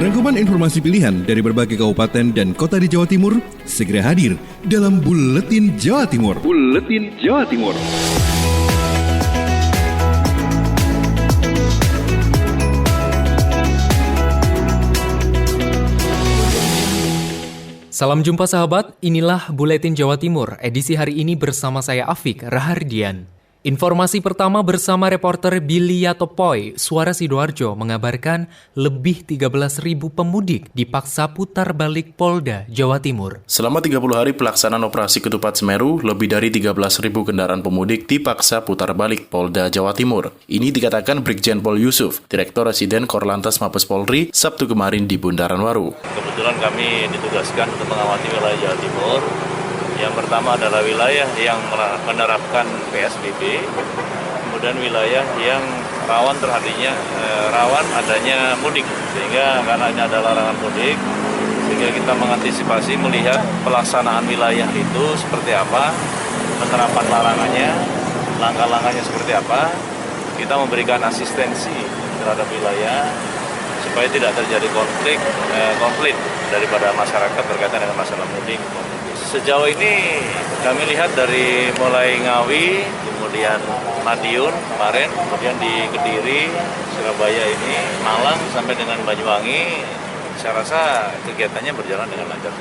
Rangkuman informasi pilihan dari berbagai kabupaten dan kota di Jawa Timur segera hadir dalam Buletin Jawa Timur. Buletin Jawa Timur. Salam jumpa sahabat, inilah Buletin Jawa Timur, edisi hari ini bersama saya Afik Rahardian. Informasi pertama bersama reporter Billy Yatopoy, Suara Sidoarjo mengabarkan lebih 13.000 pemudik dipaksa putar balik Polda, Jawa Timur. Selama 30 hari pelaksanaan operasi Ketupat Semeru, lebih dari 13.000 kendaraan pemudik dipaksa putar balik Polda, Jawa Timur. Ini dikatakan Brigjen Pol Yusuf, Direktur Residen Korlantas Mabes Polri, Sabtu kemarin di Bundaran Waru. Kebetulan kami ditugaskan untuk mengawasi wilayah Jawa Timur. Yang pertama adalah wilayah yang menerapkan PSBB, kemudian wilayah yang rawan adanya mudik. Sehingga karena ini adalah larangan mudik, sehingga kita mengantisipasi melihat pelaksanaan wilayah itu seperti apa, penerapan larangannya, langkah-langkahnya seperti apa. Kita memberikan asistensi terhadap wilayah supaya tidak terjadi konflik daripada masyarakat berkaitan dengan masalah mudik. Sejauh ini kami lihat dari mulai Ngawi, kemudian Madiun kemarin, kemudian di Kediri, Surabaya ini, Malang sampai dengan Banyuwangi, saya rasa kegiatannya berjalan dengan lancar.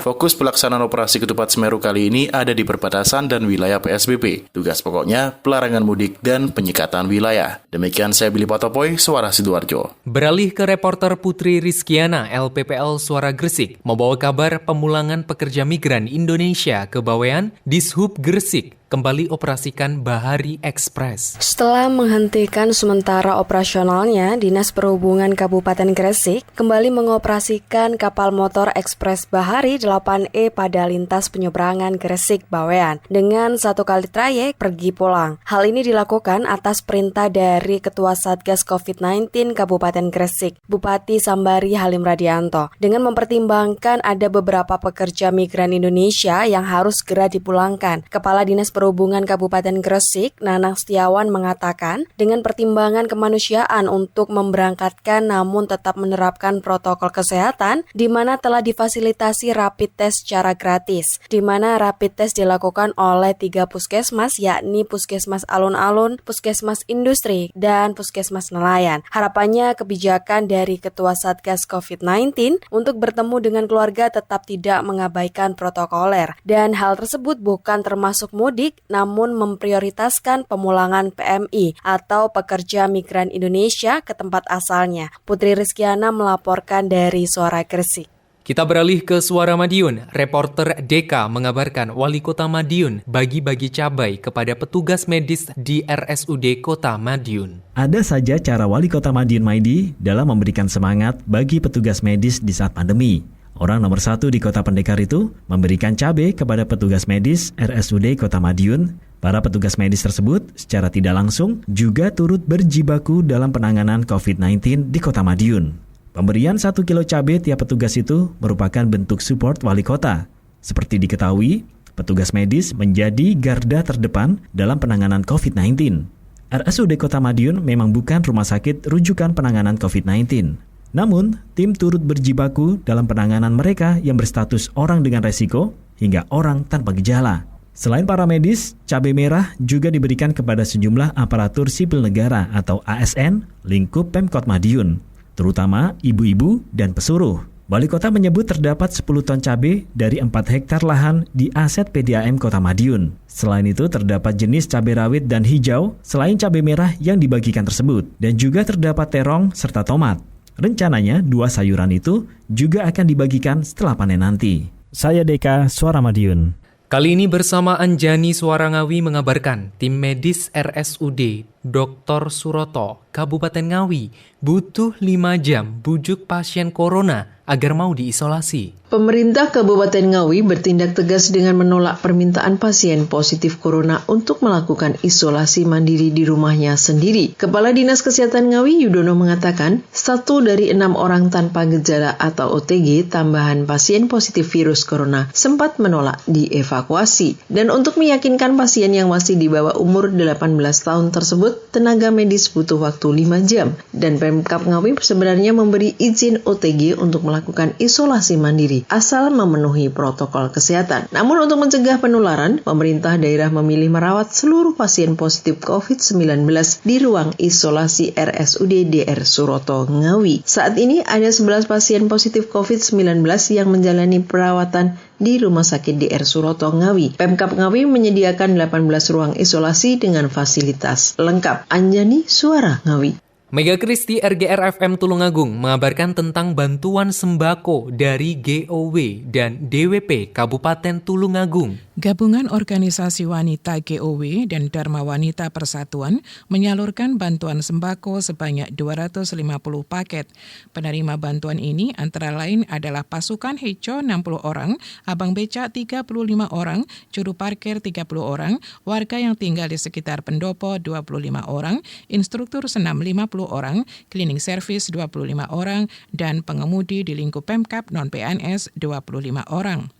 Fokus pelaksanaan operasi Ketupat Semeru kali ini ada di perbatasan dan wilayah PSBB. Tugas pokoknya pelarangan mudik dan penyekatan wilayah. Demikian saya Billy Patopoy, Suara Sidoarjo. Beralih ke reporter Putri Rizkiana, LPPL Suara Gresik, membawa kabar pemulangan pekerja migran Indonesia ke Bawean, Dishub Gresik kembali operasikan Bahari Express. Setelah menghentikan sementara operasionalnya, Dinas Perhubungan Kabupaten Gresik kembali mengoperasikan kapal motor Ekspres Bahari 8E pada lintas penyeberangan Gresik Bawean dengan 1 kali trayek pergi pulang. Hal ini dilakukan atas perintah dari Ketua Satgas COVID-19 Kabupaten Gresik, Bupati Sambari Halim Radianto, dengan mempertimbangkan ada beberapa pekerja migran Indonesia yang harus segera dipulangkan. Kepala Dinas Perhubungan Kabupaten Gresik, Nanang Setiawan mengatakan, dengan pertimbangan kemanusiaan untuk memberangkatkan namun tetap menerapkan protokol kesehatan, di mana telah difasilitasi rapid test secara gratis, di mana rapid test dilakukan oleh 3 puskesmas, yakni Puskesmas Alun-Alun, Puskesmas Industri, dan Puskesmas Nelayan. Harapannya kebijakan dari Ketua Satgas COVID-19 untuk bertemu dengan keluarga tetap tidak mengabaikan protokoler, dan hal tersebut bukan termasuk mudik, namun memprioritaskan pemulangan PMI atau pekerja migran Indonesia ke tempat asalnya. Putri Rizkiana melaporkan dari Suara Gresik. Kita beralih ke Suara Madiun. Reporter Deka mengabarkan Wali Kota Madiun bagi-bagi cabai kepada petugas medis di RSUD Kota Madiun. Ada saja cara Wali Kota Madiun Maidi dalam memberikan semangat bagi petugas medis di saat pandemi. Orang nomor 1 di Kota Pendekar itu memberikan cabai kepada petugas medis RSUD Kota Madiun. Para petugas medis tersebut secara tidak langsung juga turut berjibaku dalam penanganan COVID-19 di Kota Madiun. Pemberian 1 kilo cabai tiap petugas itu merupakan bentuk support wali kota. Seperti diketahui, petugas medis menjadi garda terdepan dalam penanganan COVID-19. RSUD Kota Madiun memang bukan rumah sakit rujukan penanganan COVID-19. Namun, tim turut berjibaku dalam penanganan mereka yang berstatus orang dengan resiko hingga orang tanpa gejala. Selain para medis, cabai merah juga diberikan kepada sejumlah aparatur sipil negara atau ASN lingkup Pemkot Madiun, terutama ibu-ibu dan pesuruh. Wali Kota menyebut terdapat 10 ton cabai dari 4 hektar lahan di aset PDAM Kota Madiun. Selain itu terdapat jenis cabai rawit dan hijau selain cabai merah yang dibagikan tersebut, dan juga terdapat terong serta tomat. Rencananya 2 sayuran itu juga akan dibagikan setelah panen nanti. Saya Deka, Suara Madiun. Kali ini bersama Anjani Suara Ngawi mengabarkan tim medis RSUD Dr. Suroto, Kabupaten Ngawi, butuh 5 jam bujuk pasien corona agar mau diisolasi. Pemerintah Kabupaten Ngawi bertindak tegas dengan menolak permintaan pasien positif corona untuk melakukan isolasi mandiri di rumahnya sendiri. Kepala Dinas Kesehatan Ngawi Yudono mengatakan, 1 dari 6 orang tanpa gejala atau OTG tambahan pasien positif virus corona sempat menolak dievakuasi. Dan untuk meyakinkan pasien yang masih di bawah umur 18 tahun tersebut tersebut, tenaga medis butuh waktu 5 jam dan Pemkab Ngawi sebenarnya memberi izin OTG untuk melakukan isolasi mandiri asal memenuhi protokol kesehatan. Namun untuk mencegah penularan, pemerintah daerah memilih merawat seluruh pasien positif COVID-19 di ruang isolasi RSUD DR Suroto Ngawi. Saat ini ada 11 pasien positif COVID-19 yang menjalani perawatan di Rumah Sakit DR Suroto Ngawi. Pemkab Ngawi menyediakan 18 ruang isolasi dengan fasilitas lengkap. Anjani, Suara Ngawi. Mega Kristi RGR FM Tulungagung mengabarkan tentang bantuan sembako dari GOW dan DWP Kabupaten Tulungagung. Gabungan Organisasi Wanita GOW dan Dharma Wanita Persatuan menyalurkan bantuan sembako sebanyak 250 paket. Penerima bantuan ini antara lain adalah pasukan Hejo 60 orang, abang becak 35 orang, juru parkir 30 orang, warga yang tinggal di sekitar pendopo 25 orang, instruktur senam 50 orang, cleaning service 25 orang, dan pengemudi di lingkup Pemkab non-PNS 25 orang.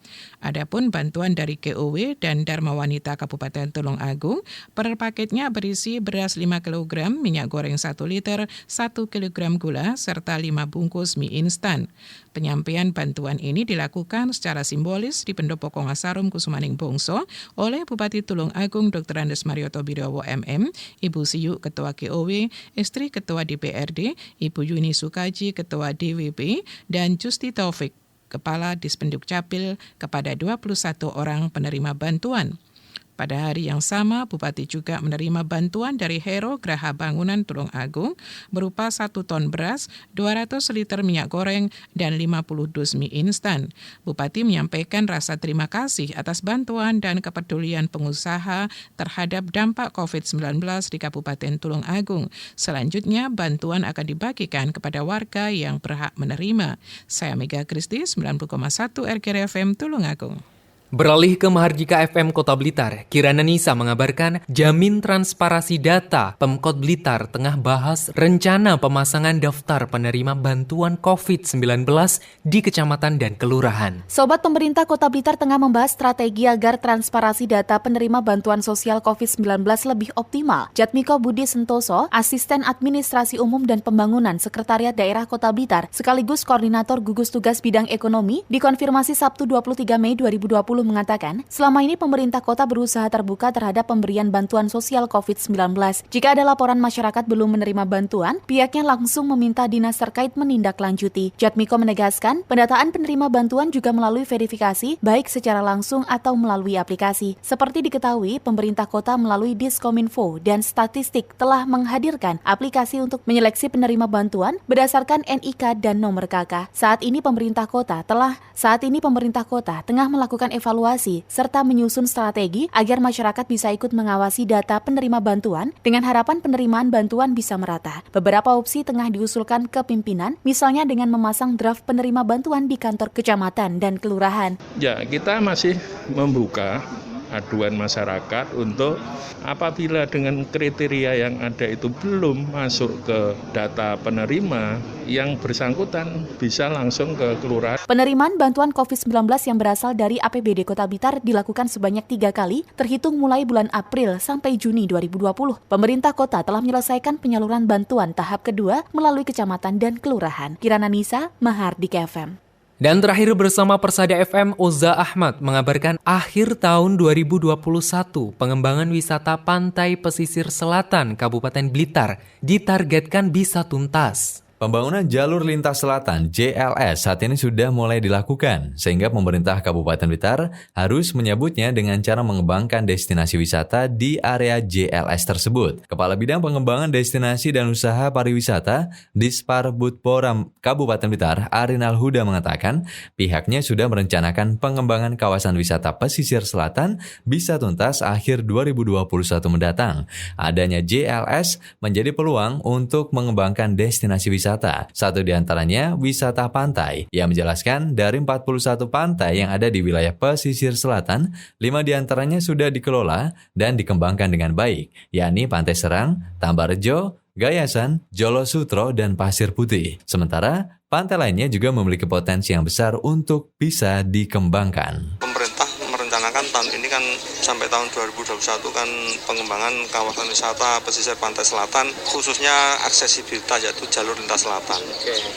Adapun bantuan dari GOW dan Dharma Wanita Kabupaten Tulungagung, per paketnya berisi beras 5 kg, minyak goreng 1 liter, 1 kg gula, serta 5 bungkus mie instan. Penyampaian bantuan ini dilakukan secara simbolis di Pendopo Kongasarum Kusumaning Bongso oleh Bupati Tulungagung Dr. Andes Marioto Birowo MM, Ibu Siyu Ketua GOW, istri Ketua DPRD, Ibu Yuni Sukaji Ketua DWP, dan Justi Taufik Kepala Dispenduk Capil kepada 21 orang penerima bantuan. Pada hari yang sama, Bupati juga menerima bantuan dari Hero Graha Bangunan Tulungagung berupa 1 ton beras, 200 liter minyak goreng, dan 50 dus mie instan. Bupati menyampaikan rasa terima kasih atas bantuan dan kepedulian pengusaha terhadap dampak COVID-19 di Kabupaten Tulungagung. Selanjutnya, bantuan akan dibagikan kepada warga yang berhak menerima. Saya Mega Kristi, 90,1 RGR FM Tulungagung. Beralih ke Mahardika FM Kota Blitar, Kirana Nisa mengabarkan Jamin Transparasi Data Pemkot Blitar tengah bahas rencana pemasangan daftar penerima bantuan COVID-19 di kecamatan dan kelurahan. Sobat pemerintah Kota Blitar tengah membahas strategi agar transparasi data penerima bantuan sosial COVID-19 lebih optimal. Jatmiko Budi Sentoso, Asisten Administrasi Umum dan Pembangunan Sekretariat Daerah Kota Blitar, sekaligus Koordinator Gugus Tugas Bidang Ekonomi, dikonfirmasi Sabtu 23 Mei 2020 mengatakan, selama ini pemerintah kota berusaha terbuka terhadap pemberian bantuan sosial COVID-19. Jika ada laporan masyarakat belum menerima bantuan, pihaknya langsung meminta dinas terkait menindaklanjuti. Jatmiko menegaskan, pendataan penerima bantuan juga melalui verifikasi, baik secara langsung atau melalui aplikasi. Seperti diketahui, pemerintah kota melalui Diskominfo dan Statistik telah menghadirkan aplikasi untuk menyeleksi penerima bantuan berdasarkan NIK dan nomor KK. Saat ini pemerintah kota tengah melakukan evaluasi serta menyusun strategi agar masyarakat bisa ikut mengawasi data penerima bantuan dengan harapan penerimaan bantuan bisa merata. Beberapa opsi tengah diusulkan ke pimpinan, misalnya dengan memasang draft penerima bantuan di kantor kecamatan dan kelurahan. Ya, kita masih membuka aduan masyarakat untuk apabila dengan kriteria yang ada itu belum masuk ke data penerima, yang bersangkutan bisa langsung ke kelurahan. Penerimaan bantuan COVID-19 yang berasal dari APBD Kota Blitar dilakukan sebanyak 3 kali, terhitung mulai bulan April sampai Juni 2020. Pemerintah kota telah menyelesaikan penyaluran bantuan tahap kedua melalui kecamatan dan kelurahan. Kirana Nisa, Mahardika FM. Dan terakhir bersama Persada FM, Oza Ahmad mengabarkan akhir tahun 2021 pengembangan wisata pantai pesisir selatan Kabupaten Blitar ditargetkan bisa tuntas. Pembangunan jalur lintas selatan JLS saat ini sudah mulai dilakukan, sehingga pemerintah Kabupaten Blitar harus menyambutnya dengan cara mengembangkan destinasi wisata di area JLS tersebut. Kepala Bidang Pengembangan Destinasi dan Usaha Pariwisata Disparbudporam Kabupaten Blitar, Arinal Huda mengatakan, pihaknya sudah merencanakan pengembangan kawasan wisata pesisir selatan bisa tuntas akhir 2021 mendatang. Adanya JLS menjadi peluang untuk mengembangkan destinasi wisata. Satu di antaranya wisata pantai, yang menjelaskan dari 41 pantai yang ada di wilayah pesisir selatan, 5 di antaranya sudah dikelola dan dikembangkan dengan baik, yakni Pantai Serang, Tambarjo, Gayasan, Jolo Sutro, dan Pasir Putih. Sementara, pantai lainnya juga memiliki potensi yang besar untuk bisa dikembangkan. Pemerintah merencanakan tahun ini kan sampai tahun 2021 kan pengembangan kawasan wisata pesisir pantai selatan, khususnya aksesibilitas yaitu jalur lintas selatan.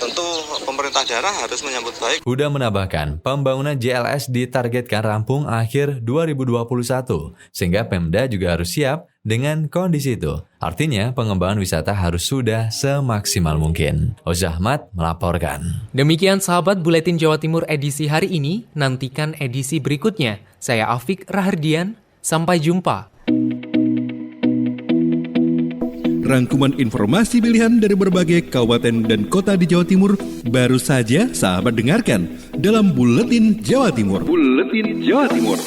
Tentu pemerintah daerah harus menyambut baik. Huda menambahkan, pembangunan JLS ditargetkan rampung akhir 2021, sehingga Pemda juga harus siap dengan kondisi itu. Artinya, pengembangan wisata harus sudah semaksimal mungkin. Ozahmat melaporkan. Demikian sahabat Buletin Jawa Timur edisi hari ini, nantikan edisi berikutnya. Saya Afik Rahardian, sampai jumpa. Rangkuman informasi pilihan dari berbagai kabupaten dan kota di Jawa Timur baru saja sahabat dengarkan dalam Buletin Jawa Timur. Buletin Jawa Timur.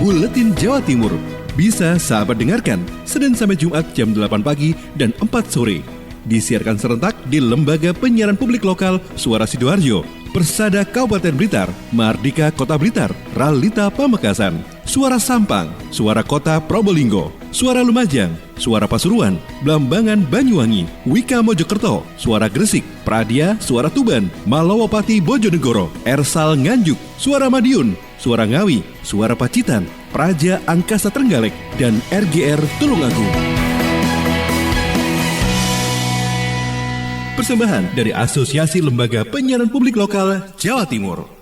Buletin Jawa Timur bisa sahabat dengarkan Senin sampai Jumat jam 8 pagi dan 4 sore. Disiarkan serentak di Lembaga Penyiaran Publik Lokal Suara Sidoarjo, Persada Kabupaten Blitar, Mardika Kota Blitar, Ralita Pamekasan, Suara Sampang, Suara Kota Probolinggo, Suara Lumajang, Suara Pasuruan, Blambangan Banyuwangi, Wika Mojokerto, Suara Gresik, Pradia, Suara Tuban, Malawapati Bojonegoro, Ersal Nganjuk, Suara Madiun, Suara Ngawi, Suara Pacitan, Praja Angkasa Trenggalek, dan RGR Tulungagung. Persembahan dari Asosiasi Lembaga Penyiaran Publik Lokal Jawa Timur.